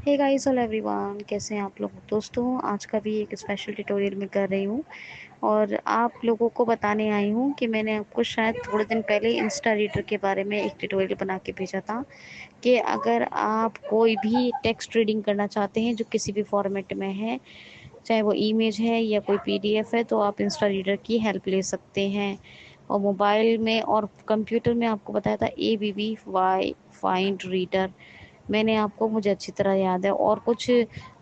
Hey guys all everyone, कैसे हैं आप लोग। दोस्तों, आज का भी एक स्पेशल ट्यूटोरियल मैं कर रही हूँ और आप लोगों को बताने आई हूँ कि मैंने आपको शायद थोड़े दिन पहले इंस्टा रीडर के बारे में एक ट्यूटोरियल बना के भेजा था कि अगर आप कोई भी टेक्स्ट रीडिंग करना चाहते हैं जो किसी भी फॉर्मेट में है, चाहे वो इमेज है या कोई पीडीएफ है, तो आप इंस्टा रीडर की हेल्प ले सकते हैं। और मोबाइल में और कंप्यूटर में आपको बताया था ABB वाई फाइंड रीडर, मैंने आपको, मुझे अच्छी तरह याद है। और कुछ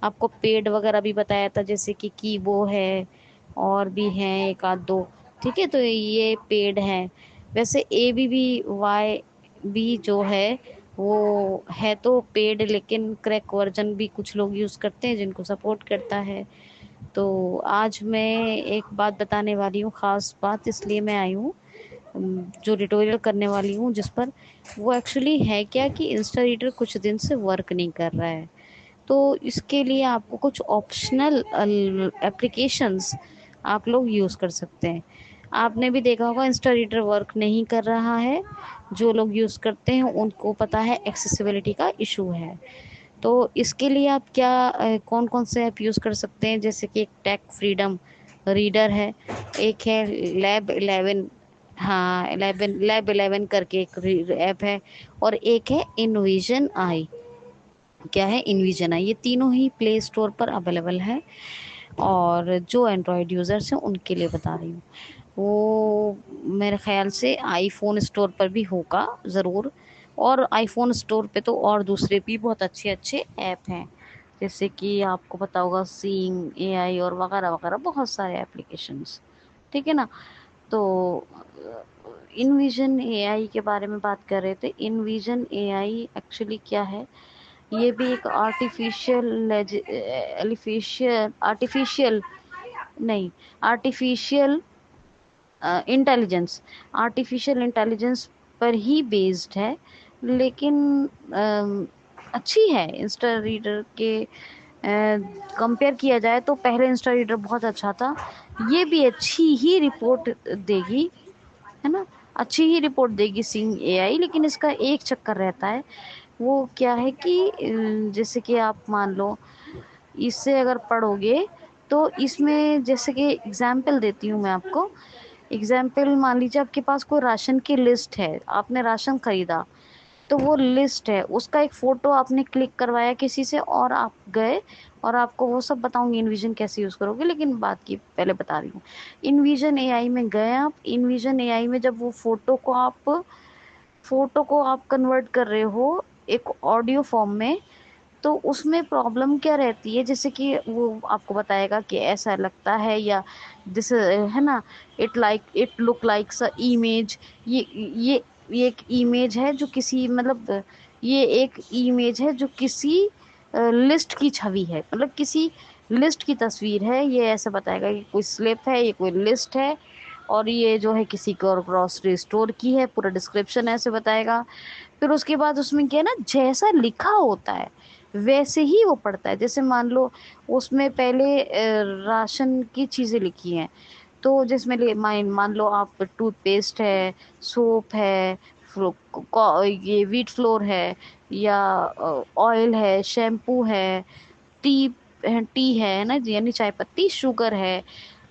आपको पेड वगैरह भी बताया था, जैसे कि कीबो है और भी हैं एक आध दो। ठीक है, तो ये पेड है। वैसे ABBYB जो है वो है तो पेड, लेकिन क्रैक वर्जन भी कुछ लोग यूज़ करते हैं जिनको सपोर्ट करता है। तो आज मैं एक बात बताने वाली हूँ, ख़ास बात इसलिए मैं आई हूँ, जो ट्यूटोरियल करने वाली हूँ जिस पर, वो एक्चुअली है क्या कि इंस्टा रीडर कुछ दिन से वर्क नहीं कर रहा है। तो इसके लिए आपको कुछ ऑप्शनल एप्लीकेशंस आप लोग यूज़ कर सकते हैं। आपने भी देखा होगा इंस्टा रीडर वर्क नहीं कर रहा है। जो लोग यूज़ करते हैं उनको पता है एक्सेसिबिलिटी का इशू है। तो इसके लिए आप क्या कौन कौन से ऐप यूज़ कर सकते हैं, जैसे कि एक टेक फ्रीडम रीडर है, एक है लैब 11, हाँ लैब 11 करके एक ऐप है, और एक है इनविजन आई। क्या है इनविजन आई, ये तीनों ही प्ले स्टोर पर अवेलेबल है। और जो एंड्रॉयड यूज़र्स हैं उनके लिए बता रही हूँ, वो मेरे ख्याल से आईफोन स्टोर पर भी होगा ज़रूर। और आईफोन स्टोर पे तो और दूसरे भी बहुत अच्छे अच्छे ऐप हैं, जैसे कि आपको पता होगा सीइंग AI और वगैरह वगैरह बहुत सारे एप्लीकेशंस। ठीक है ना। तो इनविजन AI के बारे में बात कर रहे थे। इनविजन AI एक्चुअली क्या है, ये भी एक आर्टिफिशियल नहीं आर्टिफिशियल आर्टिफिशियल इंटेलिजेंस पर ही बेस्ड है। लेकिन अच्छी है इंस्टा रीडर के कंपेयर किया जाए तो पहले इंस्टा रीडर बहुत अच्छा था। ये भी अच्छी ही रिपोर्ट देगी, है ना, अच्छी ही रिपोर्ट देगी सिंग AI, लेकिन इसका एक चक्कर रहता है। वो क्या है कि जैसे कि आप मान लो इससे अगर पढ़ोगे तो इसमें, जैसे कि एग्जाम्पल देती हूँ मैं आपको। एग्जाम्पल मान लीजिए आपके पास कोई राशन की लिस्ट है, आपने राशन खरीदा, तो वो लिस्ट है, उसका एक फ़ोटो आपने क्लिक करवाया किसी से और आप गए। और आपको वो सब बताऊंगी इनविजन कैसे यूज़ करोगे, लेकिन बात की पहले बता रही हूँ। इनविजन AI में गए आप, इनविजन AI में जब वो फ़ोटो को आप कन्वर्ट कर रहे हो एक ऑडियो फॉर्म में, तो उसमें प्रॉब्लम क्या रहती है, जैसे कि वो आपको बताएगा कि ऐसा लगता है या दिस है ना, इट लुक लाइक स इमेज। ये ये एक इमेज है जो किसी, मतलब ये एक इमेज है जो किसी लिस्ट की छवि है, मतलब किसी लिस्ट की तस्वीर है। ये ऐसे बताएगा कि कोई स्लिप है, ये कोई लिस्ट है, और ये जो है किसी ग्रोसरी स्टोर की है, पूरा डिस्क्रिप्शन ऐसे बताएगा। फिर उसके बाद उसमें क्या है ना, जैसा लिखा होता है वैसे ही वो पड़ता है। जैसे मान लो उसमें पहले राशन की चीज़ें लिखी हैं, तो जिसमें मान लो आप टूथपेस्ट है, सोप है, ये व्हीट फ्लोर है, या ऑयल है, शैम्पू है, टी टी है ना, यानी चाय पत्ती, शुगर है,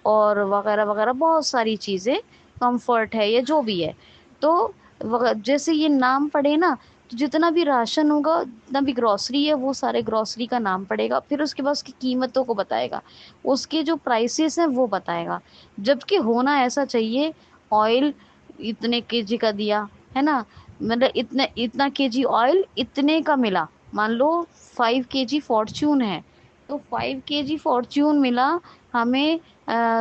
और वगैरह वगैरह बहुत सारी चीज़ें, कंफर्ट है या जो भी है। तो जैसे ये नाम पड़े ना, तो जितना भी राशन होगा, जितना भी ग्रॉसरी है, वो सारे ग्रॉसरी का नाम पड़ेगा। फिर उसके बाद उसकी कीमतों को बताएगा, उसके जो प्राइसेस हैं वो बताएगा। जबकि होना ऐसा चाहिए, ऑयल इतने केजी का दिया, है ना, मतलब इतना इतना केजी ऑयल इतने का मिला। मान लो 5 kg फॉर्च्यून है, तो 5 kg फॉर्च्यून मिला हमें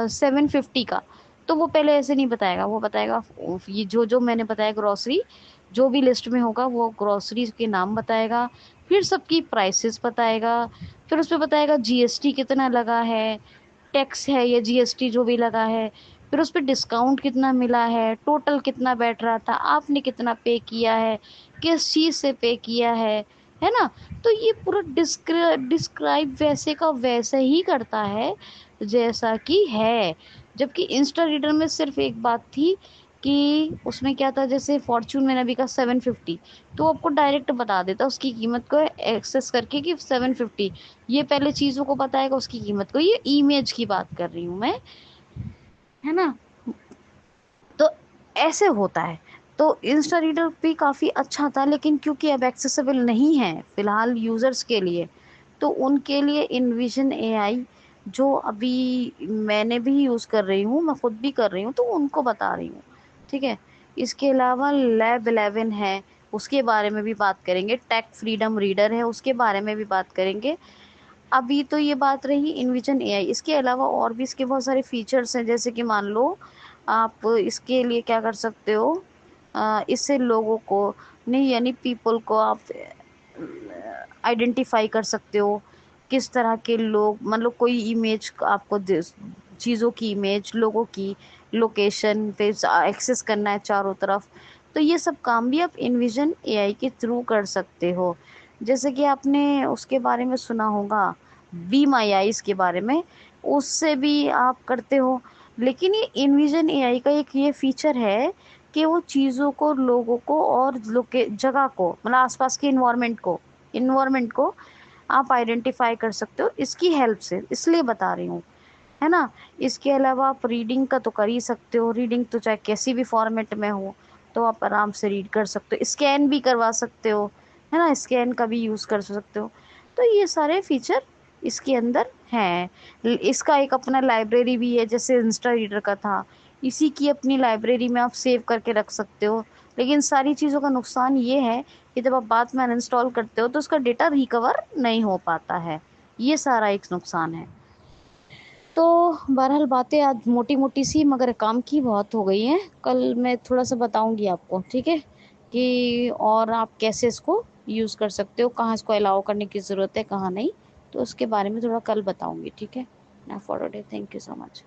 750 का। तो वो पहले ऐसे नहीं बताएगा, वो बताएगा ये जो जो मैंने बताया ग्रॉसरी, जो भी लिस्ट में होगा वो ग्रॉसरी के नाम बताएगा, फिर सबकी प्राइसेस बताएगा, फिर उस पे बताएगा GST कितना लगा है, टैक्स है या GST जो भी लगा है, फिर उस पे डिस्काउंट कितना मिला है, टोटल कितना बैठ रहा था, आपने कितना पे किया है, किस चीज़ से पे किया है ना। तो ये पूरा डिस्क्राइब वैसे का वैसे ही करता है जैसा कि है। जबकि इंस्टा रीडर में सिर्फ एक बात थी कि उसमें क्या था, जैसे फॉर्च्यून मैंने अभी का 750, तो आपको डायरेक्ट बता देता उसकी कीमत को एक्सेस करके कि 750, ये पहले चीजों को बताएगा उसकी कीमत को। ये इमेज की बात कर रही हूँ मैं, है ना। तो ऐसे होता है। तो इंस्टा रीडर भी काफी अच्छा था, लेकिन क्योंकि अब एक्सेसिबल नहीं है फिलहाल यूजर्स के लिए, तो उनके लिए इनविजन एआई, जो अभी मैंने भी यूज कर रही हूँ, मैं खुद भी कर रही हूँ, तो उनको बता रही हूँ। ठीक है। इसके अलावा लैब 11 है, उसके बारे में भी बात करेंगे। टेक फ्रीडम रीडर है, उसके बारे में भी बात करेंगे। अभी तो ये बात रही इनविजन एआई। इसके अलावा और भी इसके बहुत सारे फीचर्स हैं, जैसे कि मान लो आप इसके लिए क्या कर सकते हो, इससे लोगों को नहीं, यानी पीपल को आप आइडेंटिफाई कर सकते हो, किस तरह के लोग, मतलब कोई इमेज आपको चीज़ों की इमेज, लोगों की लोकेशन पे एक्सेस करना है चारों तरफ, तो ये सब काम भी आप इनविजन एआई के थ्रू कर सकते हो। जैसे कि आपने उसके बारे में सुना होगा, बी माई आईज के बारे में, उससे भी आप करते हो। लेकिन ये इनविजन एआई का एक ये फीचर है कि वो चीज़ों को, लोगों को और लोके जगह को, मतलब आसपास के इन्वायरमेंट को आप आइडेंटिफाई कर सकते हो इसकी हेल्प से, इसलिए बता रही हूँ, है ना। इसके अलावा आप रीडिंग का तो कर ही सकते हो, रीडिंग तो चाहे कैसी भी फॉर्मेट में हो, तो आप आराम से रीड कर सकते हो, स्कैन भी करवा सकते हो, है ना, स्कैन का भी यूज़ कर सकते हो। तो ये सारे फीचर इसके अंदर हैं। इसका एक अपना लाइब्रेरी भी है, जैसे इंस्टा रीडर का था, इसी की अपनी लाइब्रेरी में आप सेव करके रख सकते हो। लेकिन सारी चीज़ों का नुकसान ये है कि जब आप बाद में अनइंस्टॉल करते हो तो उसका डेटा रिकवर नहीं हो पाता है, ये सारा एक नुकसान है। तो बहरहाल बातें आज मोटी मोटी सी मगर काम की बहुत हो गई हैं। कल मैं थोड़ा सा बताऊंगी आपको, ठीक है, कि और आप कैसे इसको यूज़ कर सकते हो, कहाँ इसको अलाउ करने की ज़रूरत है, कहाँ नहीं, तो उसके बारे में थोड़ा कल बताऊंगी, ठीक है। ना for today, thank you so much.